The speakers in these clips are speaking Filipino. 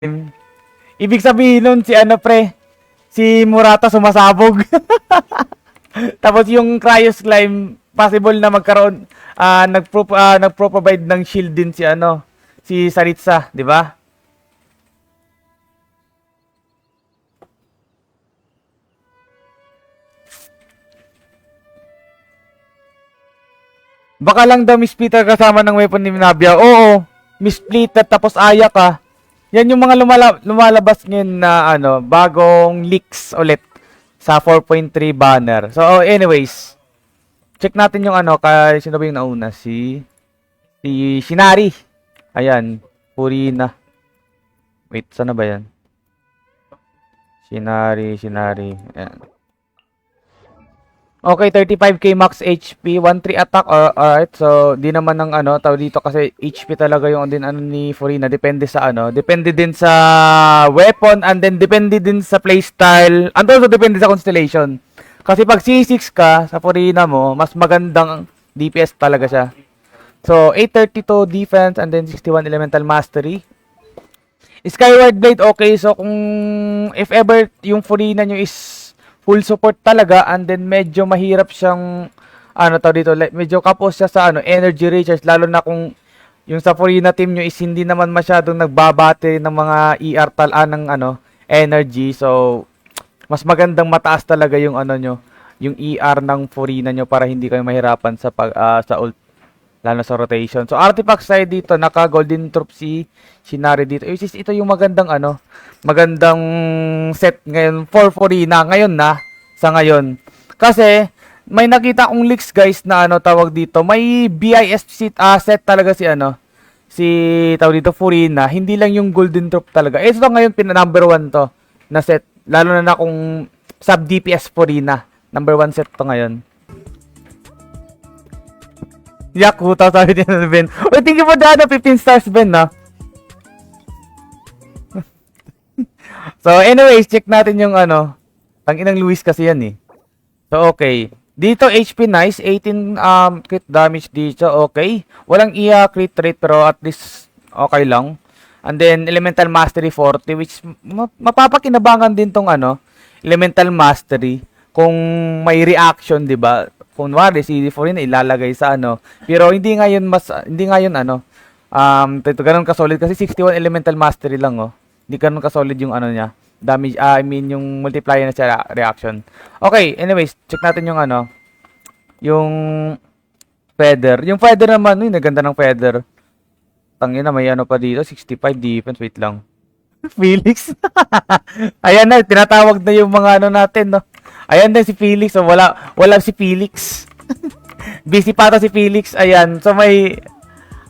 Ibig sabihin nun si ano pre, si Murata sumasabog. Tapos yung Cryos Climb, possible na magkaroon, nagpro-provide ng shield din si ano, si Saritsa, di ba? Baka lang daw misplitter kasama ng weapon ni Nabia. Oo, misplitter tapos aya ka. Yan yung mga lumalabas ngayon na ano, bagong leaks ulit sa 4.3 banner. So anyways, check natin yung ano, kay sino ba yung nauna? Si Shinari. Ayan, Purina. Wait, sana ba yan? Shinari. Ayan. Okay, 35k max HP, 1-3 attack. Alright, so di naman ng ano, tao dito kasi HP talaga yung din ano ni Furina. Depende sa ano, depende din sa weapon and then depende din sa playstyle. And also depende sa constellation. Kasi pag C6 ka sa Furina mo, mas magandang DPS talaga siya. So, 832 defense and then 61 elemental mastery. Skyward Blade, okay. So, kung if ever yung Furina nyo is full support talaga and then medyo mahirap siyang ano tawag dito, medyo kapos siya sa ano energy recharge, lalo na kung yung sa Furina team nyo is hindi naman masyadong nagbabate ng mga ER ng ano energy, so mas magandang mataas talaga yung ano nyo, yung ER ng Furina nyo para hindi kayo mahirapan sa sa ult, lalo sa rotation. So artifact side dito, naka golden troop si Shinari dito. Ito yung magandang ano, magandang set ngayon for Furina ngayon na sa ngayon. Kasi may nakita akong leaks guys na ano tawag dito, may BIS set talaga si ano, si tawag dito Furina, hindi lang yung golden troop talaga. Ito ngayon number 1 to na set, lalo na kung sub DPS Furina. Number 1 set to ngayon. Yakuta sabi din na Ben. Uy, thank you for the 15 stars Ben na. So anyways, check natin yung ano. Tanginang Luis kasi yan eh. So okay. Dito HP nice, 18 crit damage dito, okay. Walang crit rate pero at least okay lang. And then elemental mastery 40 which mapapakinabangan din tong ano, elemental mastery kung may reaction, 'di ba? Kunwari si Furina ilalagay sa ano. Pero hindi ngayon ano. Ganun ka solid kasi 61 elemental mastery lang oh. Hindi ganun ka solid yung ano niya. Damage, I mean yung multiplier na siya reaction. Okay, anyways, check natin yung ano. Yung feather. Yung feather naman, naganda ng feather. Tangina, may ano pa dito, 65 defense, wait lang. Felix. Ayan na, tinatawag na yung mga ano natin, no. Ayan na si Felix, so wala si Felix. Busy pa si Felix. Ayan, so may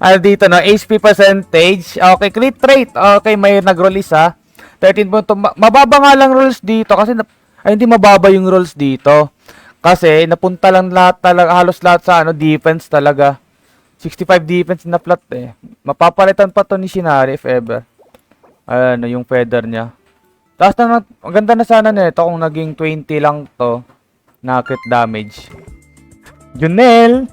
ano dito, no, HP percentage. Okay, crit rate. Okay, may nag-release ha. 13.2. Mababa nga lang rolls dito kasi ay hindi mababa yung rolls dito. Kasi napunta lang lahat talaga, halos lahat sa ano defense talaga. 65 defense na flat eh. Mapapalitan pa to ni Shinari if ever. Ano yung feather niya. Tapos na, maganda na sana nito kung naging 20 lang to na crit damage. Junel!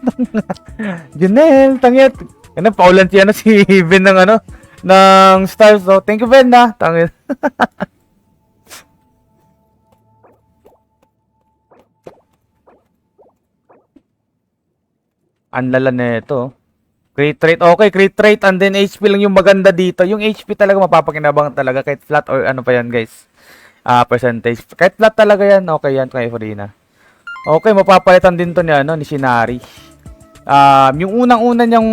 Junel! Tangit! Ano, paulan siya na si Ben ng ano, ng stars. So, thank you Ben na. Tangit. Anlala na ito. Crit rate, okay, crit rate and then HP lang yung maganda dito. Yung HP talaga mapapakinabangan talaga kahit flat or ano pa yan guys. Percentage. Kahit flat talaga yan, okay yan kay Furina. Okay, mapapalitan din to ni ano, ni Shinari. Yung unang-una niyang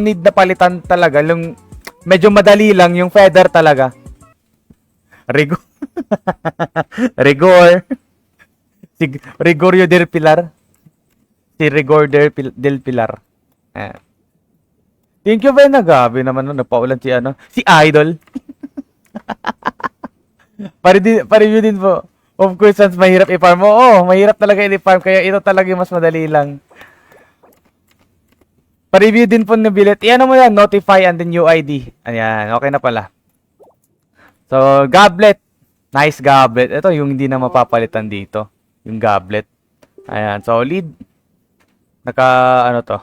need na palitan talaga, yung medyo madali lang yung feather talaga. Rigor. Rigor. Si Rigorio del Pilar. Si Rigor del Pilar. Thank you, Ben. Nagabi naman nun. Napaulan si ano. Si Idol. Pa-review din po. Of course, since mahirap i-farm mo. Oh, mahirap talaga i-farm. Kaya ito talaga mas madali lang. Pa-review din po ng billet. Iyan mo yan. Notify and then UID. Ayan. Okay na pala. So, goblet. Nice goblet. Ito yung hindi na mapapalitan dito. Yung goblet. Ayan. Solid. Ano to.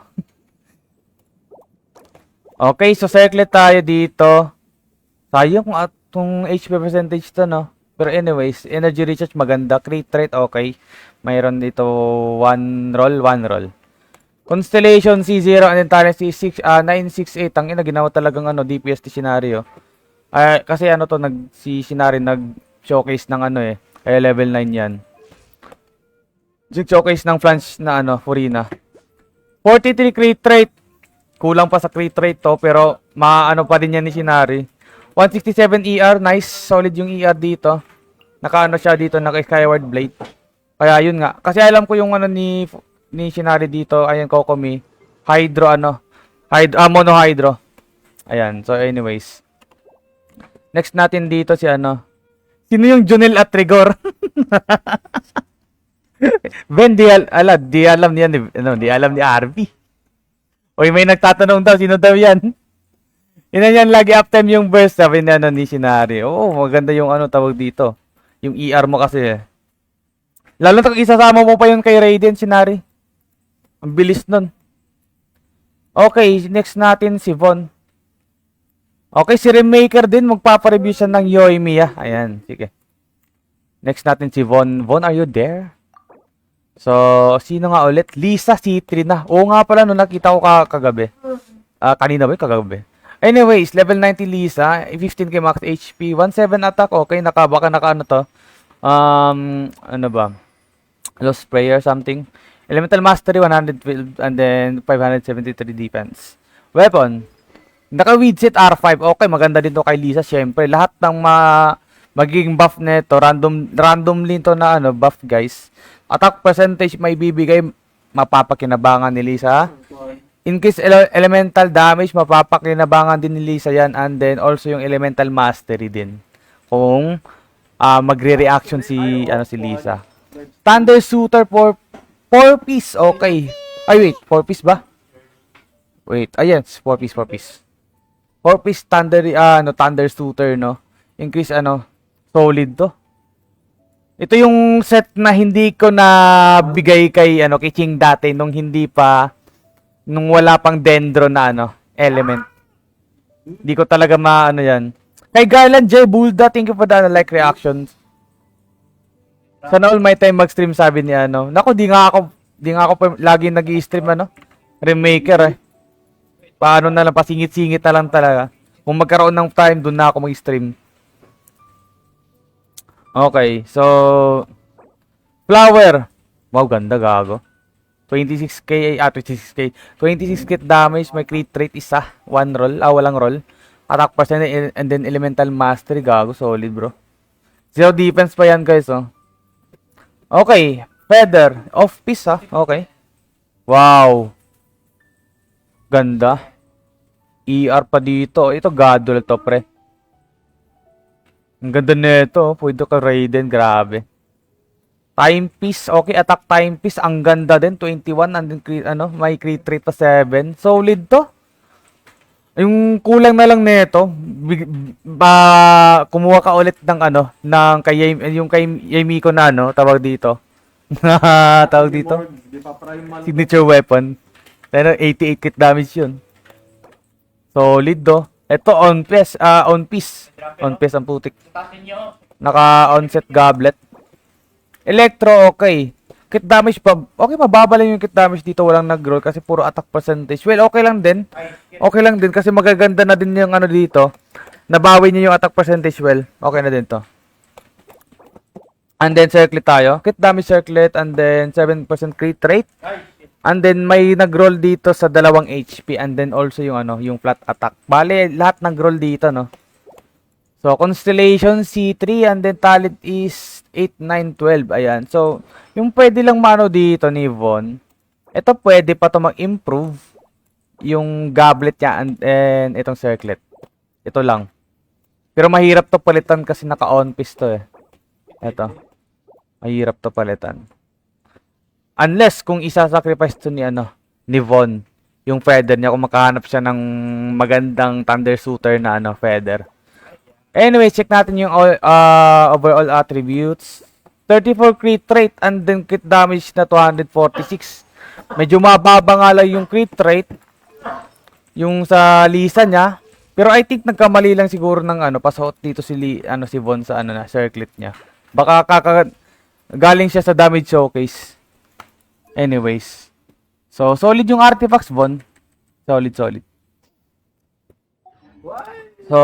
Okay, so circlet tayo dito. Sayang kung tong HP percentage to, no? Pero anyways, energy recharge maganda. Crit rate, okay. Mayroon dito 1 roll, 1 roll. Constellation C0 and then talent C6, 968. Ang ina, ginawa talagang ano, DPS scenario. Kasi ano to, si Shinari nag-showcase ng ano eh. Level 9 yan. Showcase ng flange na ano, Furina. 43 crit rate. Kulang pa sa crit rate to, pero maano pa din yan ni Shinari. 167 ER, nice. Solid yung ER dito. Nakaano siya dito, naka-skyward blade. Kaya yun nga. Kasi alam ko yung ano ni Shinari dito, ayan, Kokomi. Hydro, ano. Mono Hydro. Ayan, so anyways. Next natin dito si ano. Sino yung Junel at Rigor? Ben, di alam niyan, di alam ni RB. Oy, may nagtatanong daw, sino daw yan? Yan lagi uptime yung burst, sabi na ano, ni Shinari. Oo, maganda yung ano tawag dito. Yung ER mo kasi eh. Lalo na isasama mo pa yun kay Raiden, Shinari. Ang bilis nun. Okay, next natin si Von. Okay, si Remaker din, magpapareview siya ng Yoimiya. Ayan, sige. Next natin si Von. Von, are you there? So, sino nga ulit? Lisa C3 na. Oo nga pala, no, nakita ko kagabi. Kanina ba yun? Kagabi. Anyways, level 90 Lisa, 15k max HP, 17 attack, okay, baka ano to. Ano ba? Lost Prayer, something. Elemental Mastery, 112, and then 573 defense. Weapon. Naka-weedset R5, okay, maganda din to kay Lisa, syempre. Lahat ng magiging buff nito, randomly to na ano, buff, guys. Attack percentage may bibigay, mapapakinabangan ni Lisa. Increase elemental damage, mapapakinabangan din ni Lisa yan. And then also yung elemental mastery din. Kung magre-reaction si Lisa. Thunder Shooter for 4 piece, okay. Ay wait, 4 piece ba? Wait, ayan, 4 piece. 4 piece Thunder Shooter, no. Increase solid to. Ito yung set na hindi ko na bigay kay Ching dati nung wala pang dendro na element. Hindi ko talaga yan. Kay Garland J. Bulda, thank you for the like reactions. Sana all my time mag-stream, sabi ni Nako, di nga ako lagi nag-i-stream Remaker eh. Paano na lang, pasingit-singit na lang talaga. Kung magkaroon ng time, doon na ako mag-stream. Okay, so Flower. Wow, ganda, gago. 26k, 26 crit damage, may crit rate isa, 1 roll, walang roll. Attack percent and then elemental mastery, gago, solid, bro. 0 defense pa yan, guys, oh. Okay, Feather, off piece, okay. Wow. Ganda. ER pa dito, ito gadol to, pre. Ang ganda nito, pwede ka Raiden, grabe. Timepiece, okay, attack timepiece, ang ganda din, 21, and then may crit rate pa 7. Solid to. Yung kulang na lang nito, kumuha ka ulit ng yung kay Yamiko na tawag dito. Tawag dito. Signature weapon. Pero 88 crit damage yun. Solid do. Ito on piece ang putik. Naka-onset goblet. Electro, okay. Crit damage pa. Okay, mababa lang yung crit damage dito. Walang nag-roll kasi puro attack percentage. Well, okay lang din. Okay lang din kasi magaganda na din yung dito. Nabawi niya yung attack percentage. Well, okay na din to. And then, circlet tayo. Crit damage circlet and then 7% crit rate. And then, may nag-roll dito sa 2 HP. And then, also yung yung flat attack. Bale, lahat nag-roll dito, no? So, Constellation C3 and then talent is 8, 9, 12. Ayan. So, yung pwede lang dito ni Von, ito pwede pa to mag-improve yung goblet niya and itong circlet. Ito lang. Pero mahirap to palitan kasi naka-on piece to eh. Ito. Mahirap to palitan. Unless kung isa-sacrifice to ni Von, yung feather niya, kung makahanap siya ng magandang Thunder Shooter na feather. Anyway, check natin yung overall attributes. 34 crit rate and then crit damage na 246. Medyo mababa nga lang yung crit rate. Yung sa Lisa niya. Pero I think nagkamali lang siguro ng pasuot dito si Von sa na circlet niya. Baka galing siya sa damage showcase. Anyways. So solid yung artifacts, Von. Solid, solid. So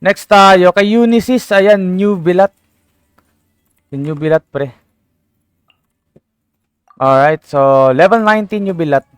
next tayo kay Unisys, ayan, new bilat. Yung new bilat, pre. Alright, so level 19 new bilat.